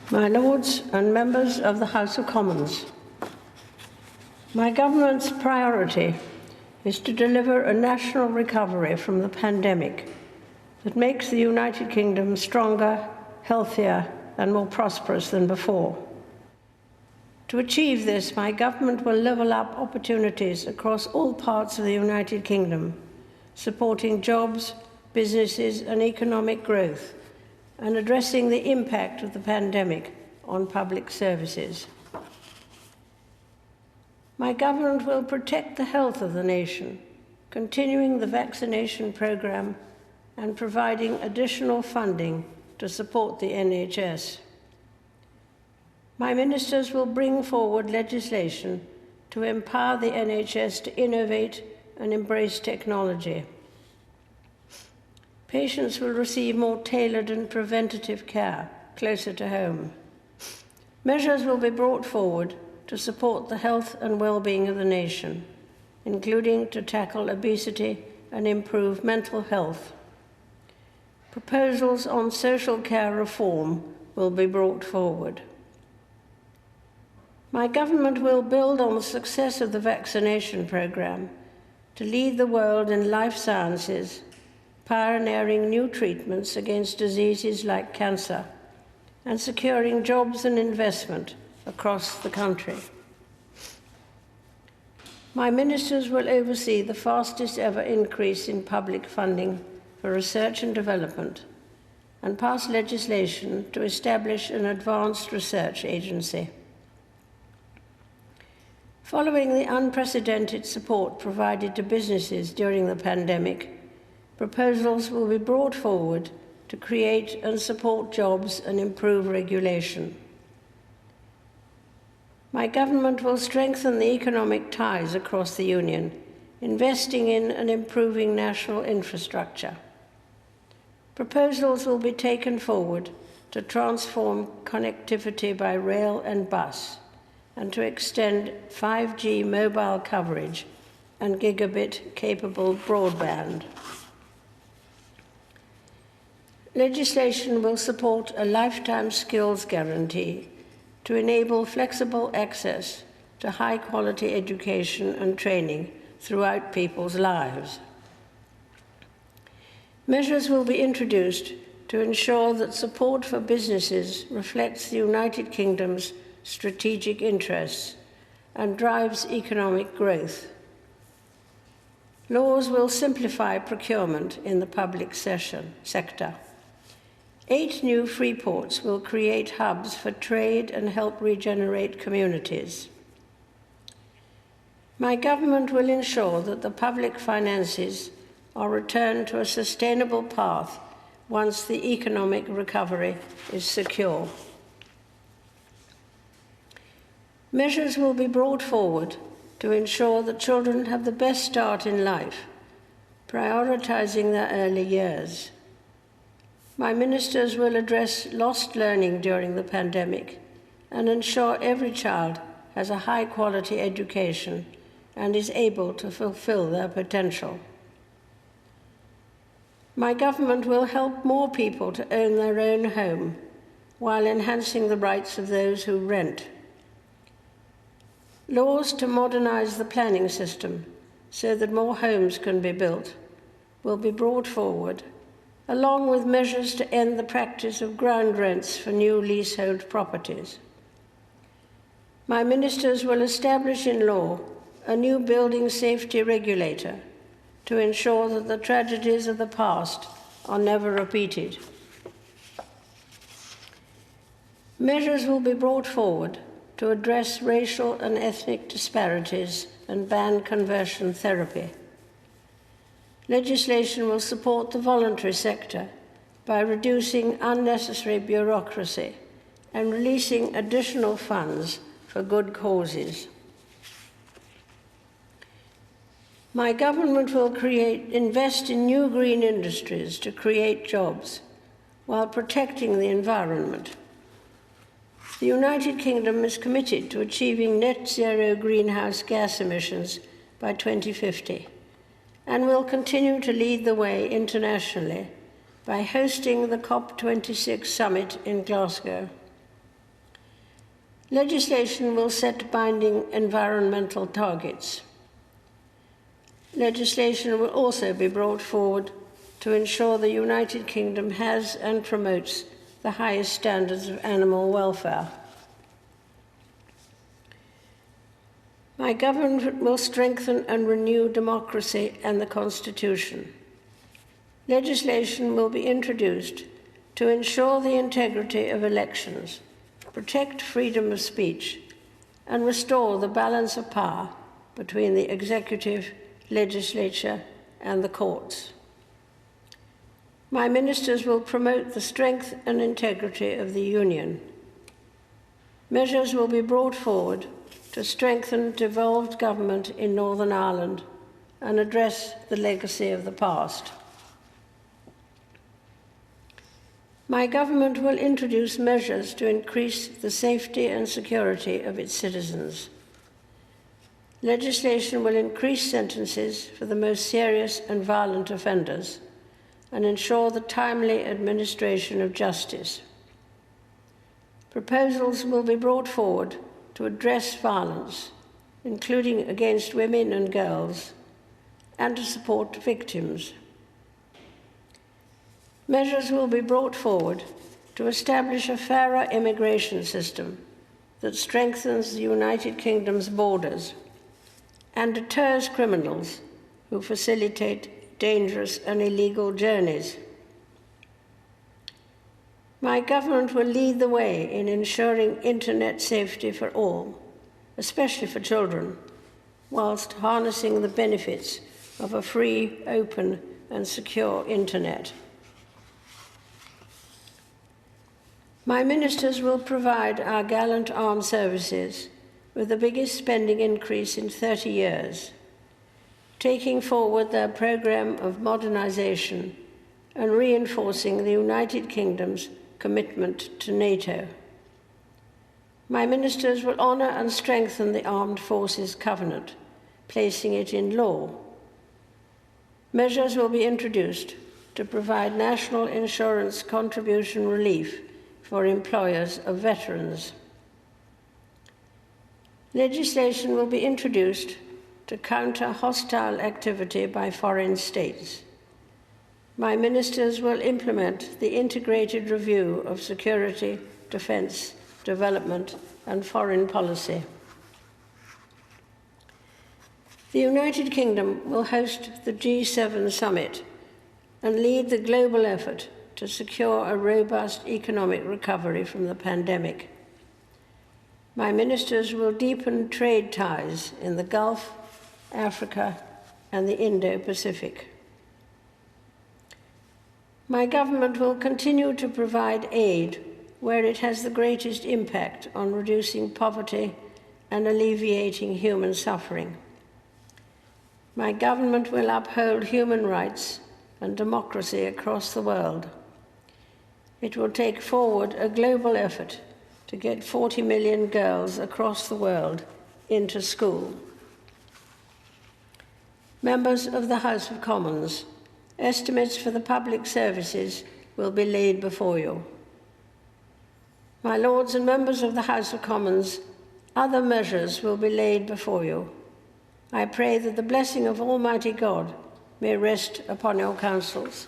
My Lords and members of the House of Commons, my government's priority is to deliver a national recovery from the pandemic that makes the United Kingdom stronger, healthier, and more prosperous than before. To achieve this, my government will level up opportunities across all parts of the United Kingdom, supporting jobs, businesses, and economic growth, and addressing the impact of the pandemic on public services. My government will protect the health of the nation, continuing the vaccination programme and providing additional funding to support the NHS. My ministers will bring forward legislation to empower the NHS to innovate and embrace technology. Patients will receive more tailored and preventative care closer to home. Measures will be brought forward to support the health and well-being of the nation, including to tackle obesity and improve mental health. Proposals on social care reform will be brought forward. My government will build on the success of the vaccination programme to lead the world in life sciences, pioneering new treatments against diseases like cancer, and securing jobs and investment across the country. My ministers will oversee the fastest ever increase in public funding for research and development and pass legislation to establish an advanced research agency. Following the unprecedented support provided to businesses during the pandemic, proposals will be brought forward to create and support jobs and improve regulation. My government will strengthen the economic ties across the Union, investing in and improving national infrastructure. Proposals will be taken forward to transform connectivity by rail and bus and to extend 5G mobile coverage and gigabit-capable broadband. Legislation will support a lifetime skills guarantee to enable flexible access to high-quality education and training throughout people's lives. Measures will be introduced to ensure that support for businesses reflects the United Kingdom's strategic interests and drives economic growth. Laws will simplify procurement in the public sector. 8 new free ports will create hubs for trade and help regenerate communities. My government will ensure that the public finances are returned to a sustainable path once the economic recovery is secure. Measures will be brought forward to ensure that children have the best start in life, prioritizing their early years. My ministers will address lost learning during the pandemic and ensure every child has a high-quality education and is able to fulfill their potential. My government will help more people to own their own home while enhancing the rights of those who rent. Laws to modernize the planning system so that more homes can be built will be brought forward, along with measures to end the practice of ground rents for new leasehold properties. My ministers will establish in law a new building safety regulator to ensure that the tragedies of the past are never repeated. Measures will be brought forward to address racial and ethnic disparities and ban conversion therapy. Legislation will support the voluntary sector by reducing unnecessary bureaucracy and releasing additional funds for good causes. My government will invest in new green industries to create jobs while protecting the environment. The United Kingdom is committed to achieving net zero greenhouse gas emissions by 2050 and will continue to lead the way internationally by hosting the COP26 summit in Glasgow. Legislation will set binding environmental targets. Legislation will also be brought forward to ensure the United Kingdom has and promotes the highest standards of animal welfare. My government will strengthen and renew democracy and the Constitution. Legislation will be introduced to ensure the integrity of elections, protect freedom of speech, and restore the balance of power between the executive, legislature, and the courts. My ministers will promote the strength and integrity of the Union. Measures will be brought forward to strengthen devolved government in Northern Ireland and address the legacy of the past. My government will introduce measures to increase the safety and security of its citizens. Legislation will increase sentences for the most serious and violent offenders and ensure the timely administration of justice. Proposals will be brought forward to address violence, including against women and girls, and to support victims. Measures will be brought forward to establish a fairer immigration system that strengthens the United Kingdom's borders and deters criminals who facilitate dangerous and illegal journeys. My government will lead the way in ensuring internet safety for all, especially for children, whilst harnessing the benefits of a free, open, and secure internet. My ministers will provide our gallant armed services with the biggest spending increase in 30 years, taking forward their programme of modernisation and reinforcing the United Kingdom's commitment to NATO. My ministers will honour and strengthen the Armed Forces Covenant, placing it in law. Measures will be introduced to provide national insurance contribution relief for employers of veterans. Legislation will be introduced to counter hostile activity by foreign states. My ministers will implement the integrated review of security, defence, development, and foreign policy. The United Kingdom will host the G7 summit and lead the global effort to secure a robust economic recovery from the pandemic. My ministers will deepen trade ties in the Gulf, Africa, and the Indo-Pacific. My government will continue to provide aid where it has the greatest impact on reducing poverty and alleviating human suffering. My government will uphold human rights and democracy across the world. It will take forward a global effort to get 40 million girls across the world into school. Members of the House of Commons, estimates for the public services will be laid before you. My Lords and members of the House of Commons, other measures will be laid before you. I pray that the blessing of Almighty God may rest upon your councils.